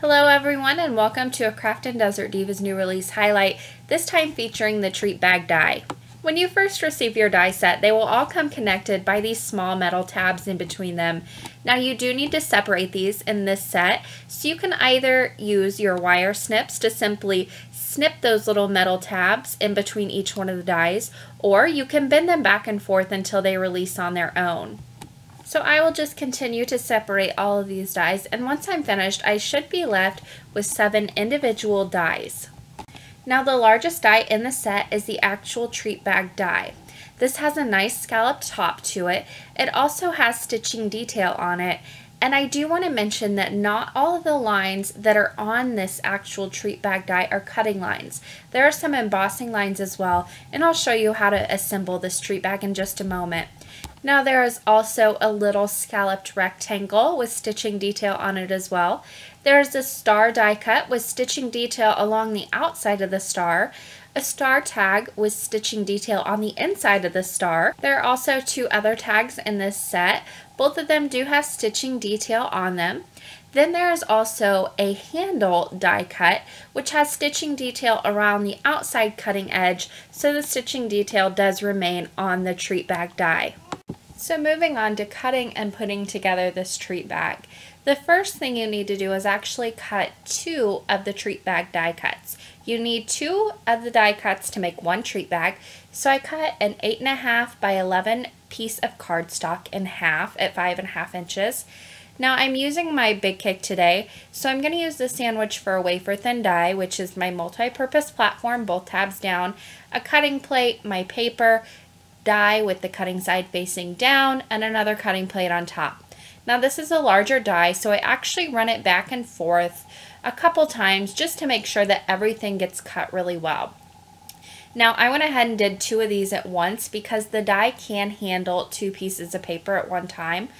Hello everyone and welcome to a Craftin Desert Divas new release highlight, this time featuring the treat bag die. When you first receive your die set, they will all come connected by these small metal tabs in between them. Now you do need to separate these in this set, so you can either use your wire snips to simply snip those little metal tabs in between each one of the dies, or you can bend them back and forth until they release on their own. So I will just continue to separate all of these dies, and once I'm finished, I should be left with 7 individual dies. Now the largest die in the set is the actual treat bag die. This has a nice scalloped top to it. It also has stitching detail on it, and I do want to mention that not all of the lines that are on this actual treat bag die are cutting lines. There are some embossing lines as well, and I'll show you how to assemble this treat bag in just a moment. Now there is also a little scalloped rectangle with stitching detail on it as well. There is a star die cut with stitching detail along the outside of the star, a star tag with stitching detail on the inside of the star. There are also 2 other tags in this set. Both of them do have stitching detail on them. Then there is also a handle die cut which has stitching detail around the outside cutting edge, so the stitching detail does remain on the treat bag die. So moving on to cutting and putting together this treat bag. The first thing you need to do is actually cut 2 of the treat bag die cuts. You need 2 of the die cuts to make 1 treat bag, so I cut an 8.5 by 11 piece of cardstock in half at 5.5 inches. Now I'm using my Big Cake today, so I'm going to use the sandwich for a wafer thin die, which is my multi-purpose platform, both tabs down, a cutting plate, my paper, die with the cutting side facing down, and another cutting plate on top. Now this is a larger die, so I actually run it back and forth a couple times just to make sure that everything gets cut really well. Now I went ahead and did 2 of these at once because the die can handle 2 pieces of paper at one time.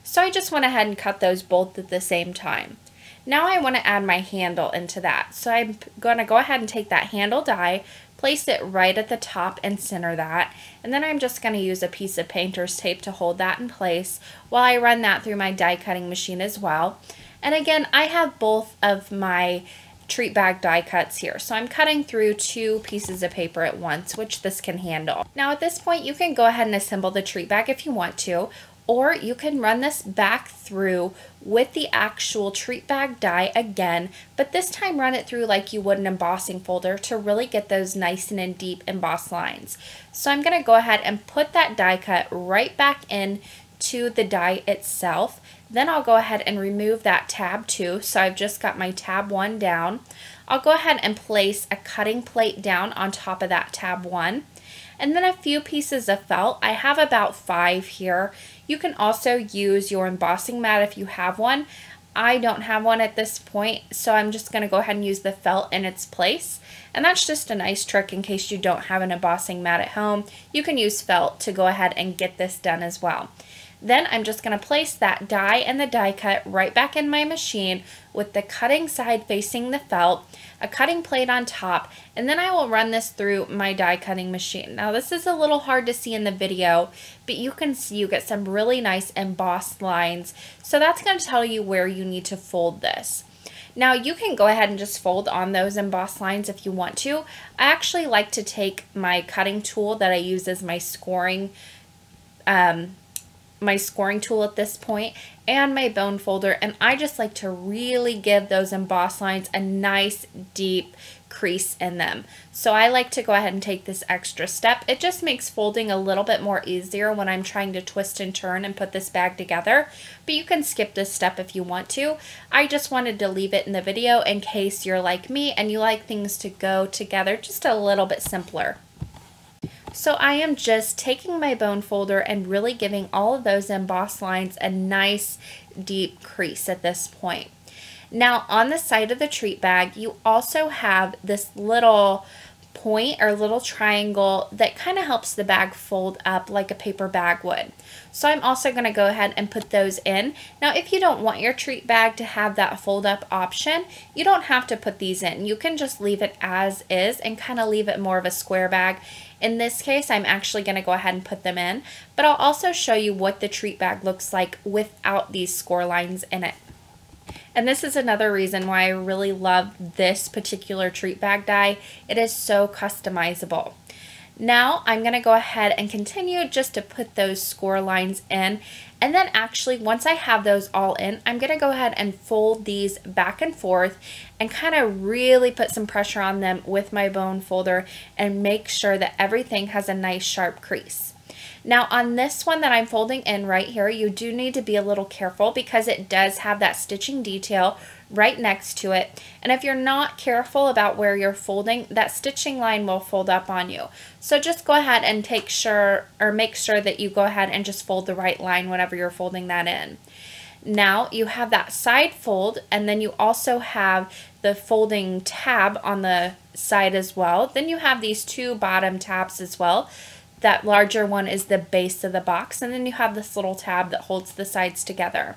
So I just went ahead and cut those both at the same time. Now I want to add my handle into that. So I'm going to go ahead and take that handle die, place it right at the top and center that, and then I'm just going to use a piece of painter's tape to hold that in place while I run that through my die cutting machine as well. And again, I have both of my treat bag die cuts here, so I'm cutting through 2 pieces of paper at once, which this can handle. Now at this point you can go ahead and assemble the treat bag if you want to, or you can run this back through with the actual treat bag die again, but this time run it through like you would an embossing folder to really get those nice and deep embossed lines. So I'm going to go ahead and put that die cut right back in to the die itself. Then I'll go ahead and remove that tab 2, so I've just got my tab 1 down. I'll go ahead and place a cutting plate down on top of that tab 1. And then a few pieces of felt. I have about 5 here. You can also use your embossing mat if you have one. I don't have one at this point, so I'm just going to go ahead and use the felt in its place. And that's just a nice trick in case you don't have an embossing mat at home. You can use felt to go ahead and get this done as well. Then I'm just going to place that die and the die cut right back in my machine with the cutting side facing the felt, a cutting plate on top, and then I will run this through my die cutting machine. Now this is a little hard to see in the video, but you can see you get some really nice embossed lines, so that's going to tell you where you need to fold this. Now you can go ahead and just fold on those embossed lines if you want to. I actually like to take my cutting tool that I use as my scoring tool at this point and my bone folder, and I just like to really give those embossed lines a nice deep crease in them. So I like to go ahead and take this extra step. It just makes folding a little bit more easier when I'm trying to twist and turn and put this bag together, but you can skip this step if you want to. I just wanted to leave it in the video in case you're like me and you like things to go together just a little bit simpler. So I am just taking my bone folder and really giving all of those embossed lines a nice deep crease at this point. Now on the side of the treat bag, you also have this little point or little triangle that kind of helps the bag fold up like a paper bag would. So I'm also going to go ahead and put those in. Now if you don't want your treat bag to have that fold up option, you don't have to put these in. You can just leave it as is and kind of leave it more of a square bag. In this case, I'm actually going to go ahead and put them in, but I'll also show you what the treat bag looks like without these score lines in it. And this is another reason why I really love this particular treat bag die. It is so customizable. Now I'm going to go ahead and continue just to put those score lines in. And then actually once I have those all in, I'm going to go ahead and fold these back and forth and kind of really put some pressure on them with my bone folder and make sure that everything has a nice sharp crease. Now on this one that I'm folding in right here, you do need to be a little careful because it does have that stitching detail right next to it. And if you're not careful about where you're folding, that stitching line will fold up on you. So just go ahead and make sure that you go ahead and just fold the right line whenever you're folding that in. Now you have that side fold, and then you also have the folding tab on the side as well. Then you have these two bottom tabs as well. That larger one is the base of the box, and then you have this little tab that holds the sides together.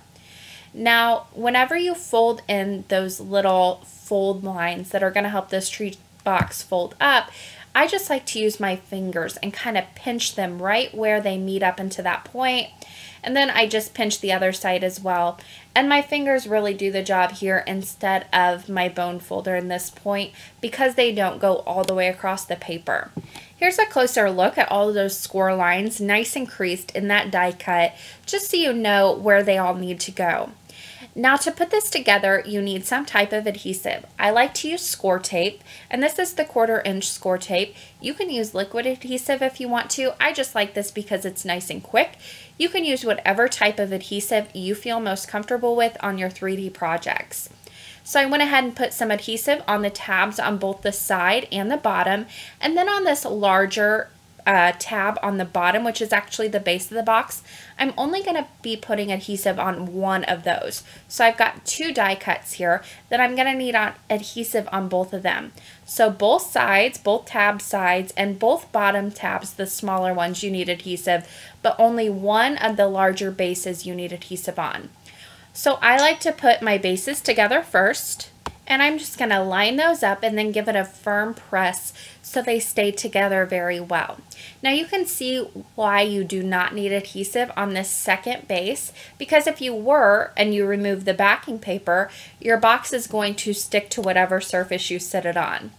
Now, whenever you fold in those little fold lines that are going to help this treat box fold up, I just like to use my fingers and kind of pinch them right where they meet up into that point. And then I just pinch the other side as well. And my fingers really do the job here instead of my bone folder in this point because they don't go all the way across the paper. Here's a closer look at all of those score lines, nice and creased in that die cut, just so you know where they all need to go. Now to put this together, you need some type of adhesive. I like to use score tape, and this is the 1/4 inch score tape. You can use liquid adhesive if you want to. I just like this because it's nice and quick. You can use whatever type of adhesive you feel most comfortable with on your 3D projects. So I went ahead and put some adhesive on the tabs on both the side and the bottom, and then on this larger tab on the bottom, which is actually the base of the box, I'm only going to be putting adhesive on one of those. So I've got 2 die cuts here that I'm going to need adhesive on both of them. So both sides, both tab sides, and both bottom tabs, the smaller ones, you need adhesive, but only one of the larger bases you need adhesive on. So I like to put my bases together first, and I'm just going to line those up and then give it a firm press so they stay together very well. Now you can see why you do not need adhesive on this second base, because if you were and you remove the backing paper, your box is going to stick to whatever surface you set it on.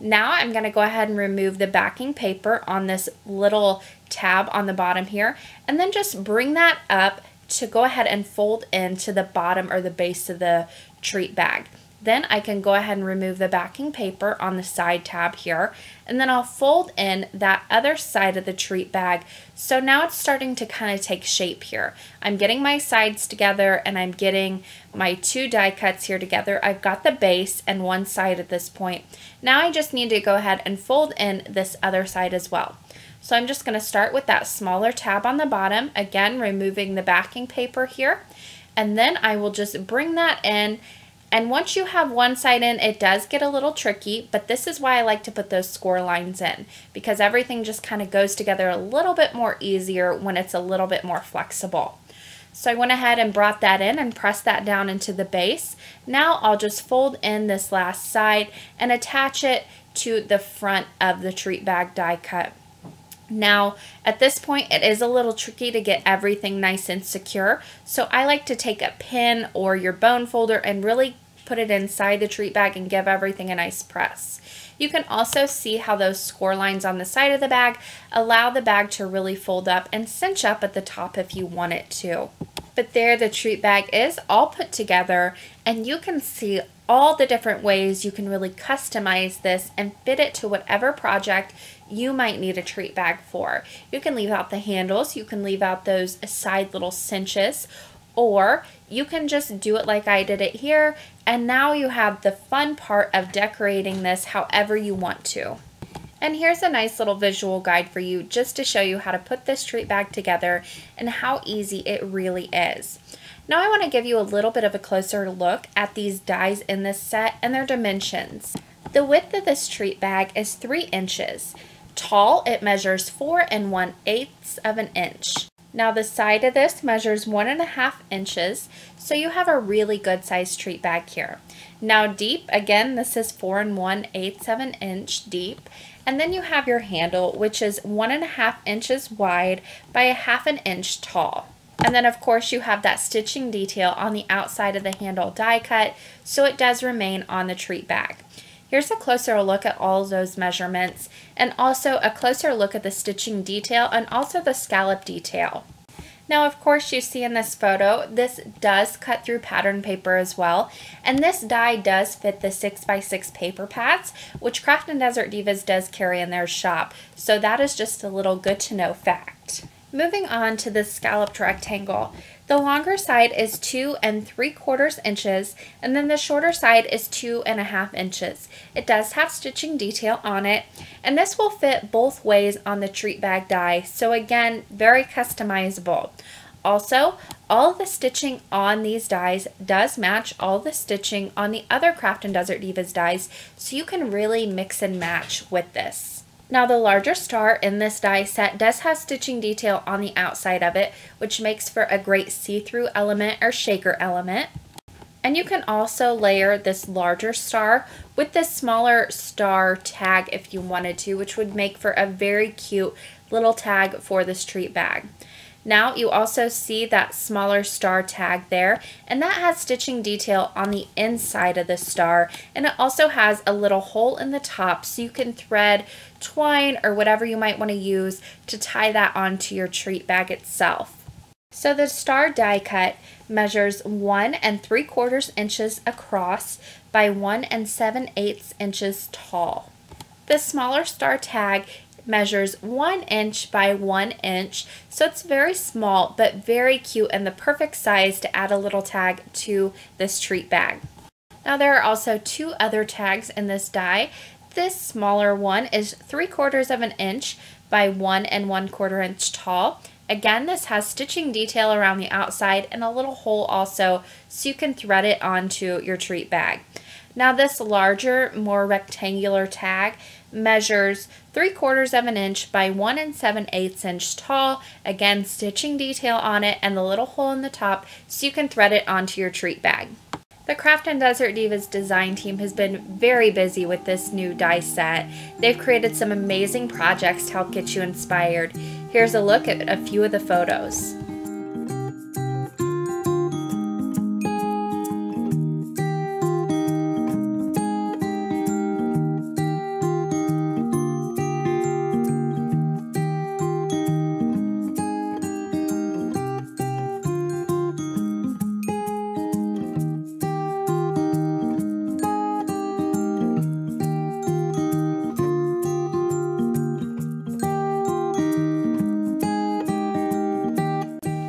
Now I'm going to go ahead and remove the backing paper on this little tab on the bottom here, and then just bring that up to go ahead and fold into the bottom or the base of the treat bag. Then I can go ahead and remove the backing paper on the side tab here, and then I'll fold in that other side of the treat bag. So now it's starting to kind of take shape here. I'm getting my sides together and I'm getting my 2 die cuts here together. I've got the base and one side at this point. Now I just need to go ahead and fold in this other side as well. So I'm just going to start with that smaller tab on the bottom, again removing the backing paper here, and then I will just bring that in. And once you have one side in, it does get a little tricky, but this is why I like to put those score lines in, because everything just kind of goes together a little bit more easier when it's a little bit more flexible. So I went ahead and brought that in and pressed that down into the base. Now I'll just fold in this last side and attach it to the front of the treat bag die cut. Now, at this point, it is a little tricky to get everything nice and secure, so I like to take a pin or your bone folder and really put it inside the treat bag and give everything a nice press. You can also see how those score lines on the side of the bag allow the bag to really fold up and cinch up at the top if you want it to. But there the treat bag is all put together, and you can see all the different ways you can really customize this and fit it to whatever project you might need a treat bag for. You can leave out the handles, you can leave out those side little cinches, or you can just do it like I did it here, and now you have the fun part of decorating this however you want to. And here's a nice little visual guide for you just to show you how to put this treat bag together and how easy it really is. Now I want to give you a little bit of a closer look at these dies in this set and their dimensions. The width of this treat bag is 3 inches. Tall, it measures 4 1/8 of an inch. Now the side of this measures 1.5 inches, so you have a really good sized treat bag here. Now deep, again, this is 4 1/8 of an inch deep. And then you have your handle, which is 1.5 inches wide by 1/2 inch tall. And then of course you have that stitching detail on the outside of the handle die cut, so it does remain on the treat bag. Here's a closer look at all of those measurements, and also a closer look at the stitching detail and also the scallop detail. Now of course you see in this photo, this does cut through pattern paper as well, and this die does fit the 6x6 paper pads, which Craftin Desert Divas does carry in their shop, so that is just a little good to know fact. Moving on to the scalloped rectangle. The longer side is 2 3/4 inches, and then the shorter side is 2 1/2 inches. It does have stitching detail on it, and this will fit both ways on the treat bag die, so again, very customizable. Also, all of the stitching on these dies does match all the stitching on the other Craftin Desert Divas dies, so you can really mix and match with this. Now the larger star in this die set does have stitching detail on the outside of it, which makes for a great see-through element or shaker element. And you can also layer this larger star with this smaller star tag if you wanted to, which would make for a very cute little tag for this treat bag. Now you also see that smaller star tag there, and that has stitching detail on the inside of the star, and it also has a little hole in the top so you can thread twine or whatever you might want to use to tie that onto your treat bag itself. So the star die cut measures 1 3/4 inches across by 1 7/8 inches tall. The smaller star tag measures 1 inch by 1 inch, so it's very small but very cute and the perfect size to add a little tag to this treat bag. Now there are also 2 other tags in this die. This smaller one is 3/4 inch by 1 1/4 inch tall. Again, this has stitching detail around the outside and a little hole also, so you can thread it onto your treat bag. Now this larger, more rectangular tag measures 3/4 inch by 1 7/8 inch tall. Again, stitching detail on it and the little hole in the top, so you can thread it onto your treat bag. The Craftin Desert Divas design team has been very busy with this new die set. They've created some amazing projects to help get you inspired. Here's a look at a few of the photos.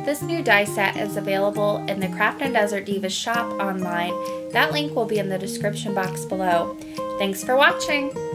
This new die set is available in the Craftin Desert Divas shop online. That link will be in the description box below. Thanks for watching!